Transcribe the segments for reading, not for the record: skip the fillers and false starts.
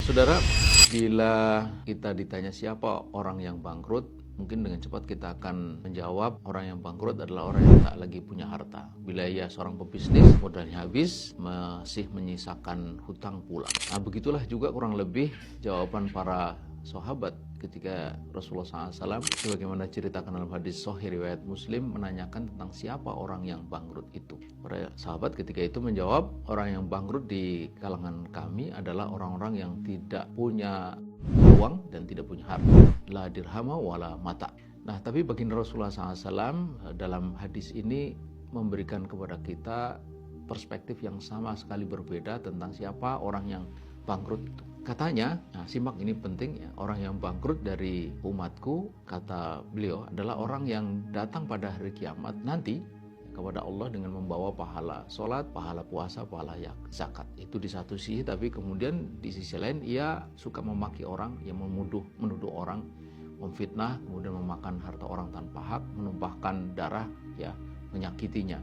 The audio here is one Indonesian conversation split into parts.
Saudara, bila kita ditanya siapa orang yang bangkrut, mungkin dengan cepat kita akan menjawab orang yang bangkrut adalah orang yang tak lagi punya harta. Bila ia seorang pebisnis, modalnya habis, masih menyisakan hutang pula. Nah, begitulah juga kurang lebih jawaban para sahabat ketika Rasulullah SAW, sebagaimana ceritakan dalam hadis Sahih riwayat Muslim, menanyakan tentang siapa orang yang bangkrut itu. Para sahabat ketika itu menjawab, orang yang bangkrut di kalangan kami adalah orang-orang yang tidak punya uang dan tidak punya harta, la dirhama wala mata. Nah, tapi baginda Rasulullah SAW dalam hadis ini memberikan kepada kita perspektif yang sama sekali berbeda tentang siapa orang yang bangkrut itu. Katanya, nah simak ini penting ya, orang yang bangkrut dari umatku, kata beliau, adalah orang yang datang pada hari kiamat nanti kepada Allah dengan membawa pahala sholat, pahala puasa, pahala zakat. Itu di satu sisi, tapi kemudian di sisi lain ia suka memaki orang, yang menuduh orang, memfitnah, kemudian memakan harta orang tanpa hak, menumpahkan darah, ya, menyakitinya.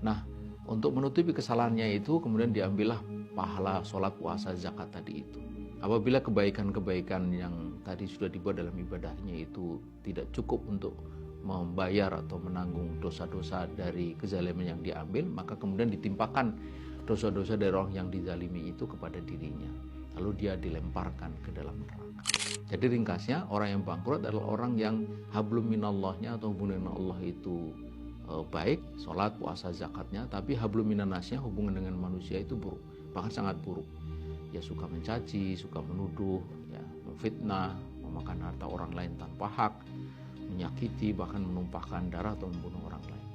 Nah, untuk menutupi kesalahannya itu kemudian diambillah pahala sholat, puasa, zakat tadi itu. Apabila kebaikan-kebaikan yang tadi sudah dibuat dalam ibadahnya itu tidak cukup untuk membayar atau menanggung dosa-dosa dari kezaliman yang diambil, maka kemudian ditimpakan dosa-dosa dari orang yang dizalimi itu kepada dirinya. Lalu dia dilemparkan ke dalam neraka. Jadi ringkasnya, orang yang bangkrut adalah orang yang hablum minallahnya atau hubungan dengan Allah itu baik, sholat, puasa, zakatnya, tapi hablum minannasnya, hubungan dengan manusia itu buruk, bahkan sangat buruk. Dia suka mencaci, suka menuduh, ya, memfitnah, memakan harta orang lain tanpa hak, menyakiti, bahkan menumpahkan darah atau membunuh orang lain.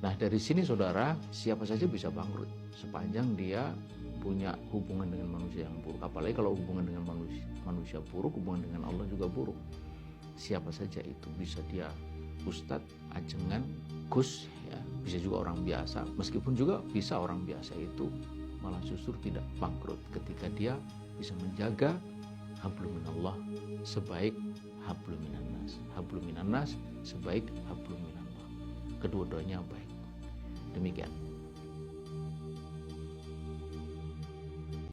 Nah, dari sini saudara, siapa saja bisa bangkrut sepanjang dia punya hubungan dengan manusia yang buruk. Apalagi kalau hubungan dengan manusia buruk, hubungan dengan Allah juga buruk. Siapa saja itu, bisa dia ustadz, ajengan, gus, ya, bisa juga orang biasa. Meskipun juga bisa orang biasa itu malah justru tidak bangkrut ketika dia bisa menjaga hablum minallah sebaik hablum minannas. Hablum minannas sebaik hablum minallah. Kedua-duanya baik. Demikian.